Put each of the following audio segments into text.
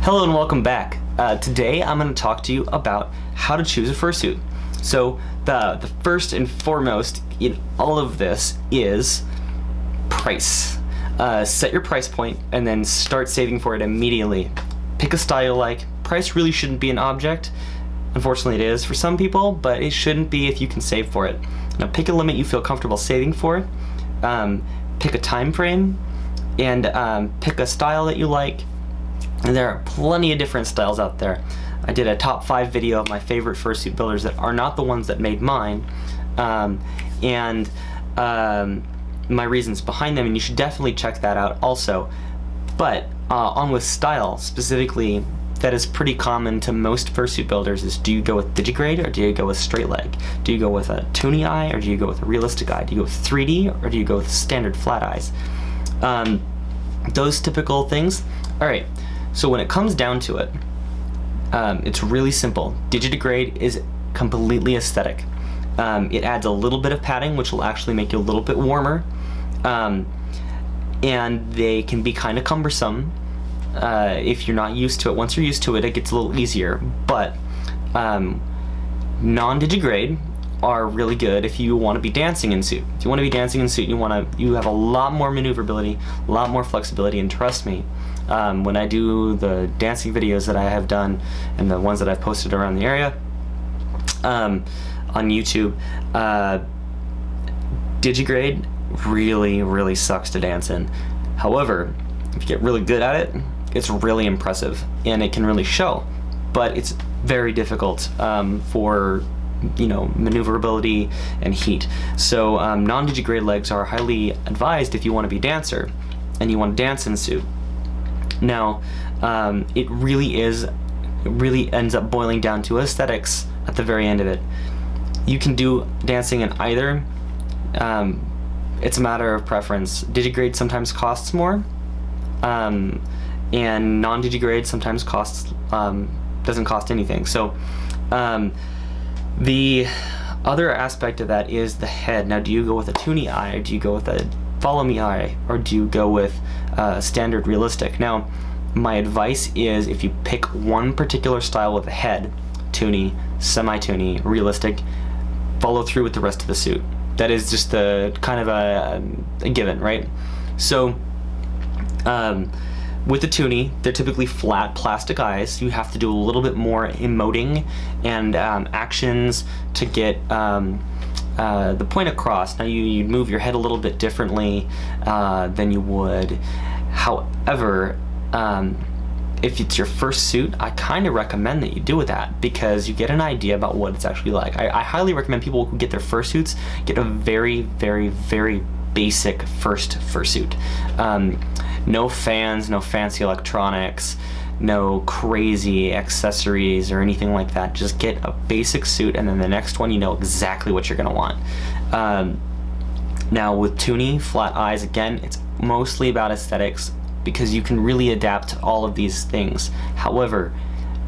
Hello and welcome back. Today I'm going to talk to you about how to choose a fursuit. So the first and foremost in all of this is price. Set your price point and then start saving for it immediately. Pick a style you like. Price really shouldn't be an object. Unfortunately it is for some people, but it shouldn't be if you can save for it. Now pick a limit you feel comfortable saving for. Pick a time frame and pick a style that you like. And there are plenty of different styles out there. I did a top 5 video of my favorite fursuit builders that are not the ones that made mine, and my reasons behind them, and you should definitely check that out also. But on with style specifically, that is pretty common to most fursuit builders is, do you go with digigrade or do you go with straight leg? Do you go with a toony eye or do you go with a realistic eye? Do you go with 3D or do you go with standard flat eyes? Those typical things. Alright, so when it comes down to it, it's really simple. Digidegrade is completely aesthetic. It adds a little bit of padding, which will actually make you a little bit warmer, and they can be kind of cumbersome if you're not used to it. Once you're used to it, it gets a little easier, but non-digigrade are really good if you want to be dancing in suit. If you want to be dancing in suit, you have a lot more maneuverability, a lot more flexibility, and trust me, when I do the dancing videos that I have done and the ones that I've posted around the area on YouTube, digigrade really sucks to dance in. However, if you get really good at it, it's really impressive and it can really show, but it's very difficult for maneuverability and heat. So non-digigrade legs are highly advised if you want to be a dancer and you want to dance in suit. Now, it really ends up boiling down to aesthetics at the very end of it. You can do dancing in either. It's a matter of preference. Digigrade sometimes costs more, and non-digigrade sometimes doesn't cost anything. So the other aspect of that is the head. Now, do you go with a toony eye, or do you go with a follow me eye, or do you go with standard realistic? Now, my advice is, if you pick one particular style with a head, toony, semi-toony, realistic, follow through with the rest of the suit. That is just the kind of a given, right? So with the toony, they're typically flat plastic eyes. You have to do a little bit more emoting and actions to get the point across. Now you'd move your head a little bit differently than you would. However, if it's your first suit, I kind of recommend that you do with that, because you get an idea about what it's actually like. I highly recommend people who get their fursuits get a very basic first fursuit. No fans, no fancy electronics, no crazy accessories or anything like that. Just get a basic suit, and then the next one you know exactly what you're gonna want. Now with toony, flat eyes, again, it's mostly about aesthetics, because you can really adapt to all of these things. However,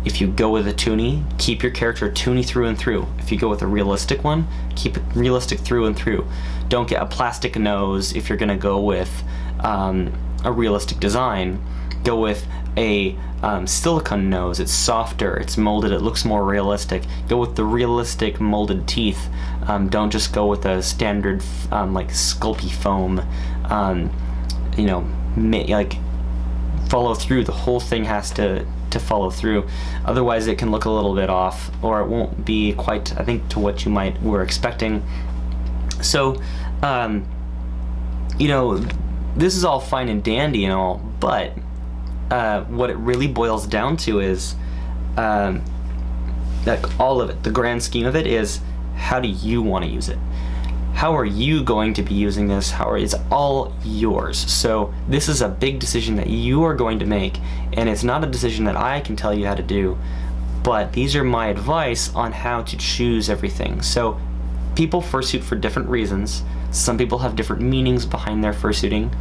if you go with a toony, keep your character toony through and through. If you go with a realistic one, keep it realistic through and through. Don't get a plastic nose if you're gonna go with a realistic design. Go with a silicone nose. It's softer, it's molded, it looks more realistic. Go with the realistic molded teeth. Don't just go with a standard like sculpey foam. Like follow through. The whole thing has to follow through. Otherwise it can look a little bit off, or it won't be quite, I think, to what you were expecting. So this is all fine and dandy and all, but what it really boils down to is like all of it, the grand scheme of it is, how do you want to use it? How are you going to be using this? It's all yours. So this is a big decision that you are going to make, and it's not a decision that I can tell you how to do, but these are my advice on how to choose everything. So people fursuit for different reasons. Some people have different meanings behind their fursuiting.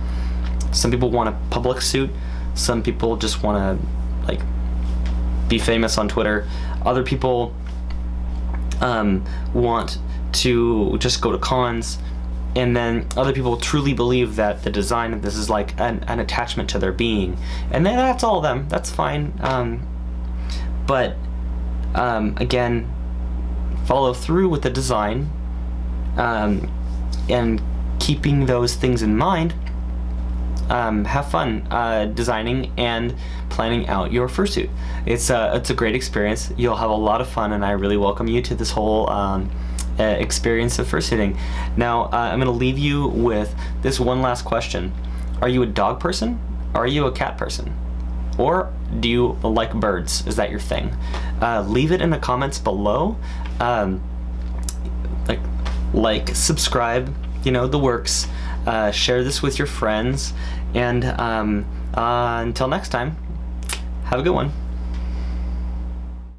Some people want a public suit. Some people just want to be famous on Twitter. Other people want to just go to cons. and then other people truly believe that the design of this is like an attachment to their being, and then that's all of them. That's fine. But again, follow through with the design, and keeping those things in mind. Have fun designing and planning out your fursuit. It's a great experience. You'll have a lot of fun, and I really welcome you to this whole experience of fursuiting. Now, I'm going to leave you with this one last question. Are you a dog person? Are you a cat person? Or do you like birds? Is that your thing? Leave it in the comments below. Like, subscribe, the works. Share this with your friends, and until next time, have a good one.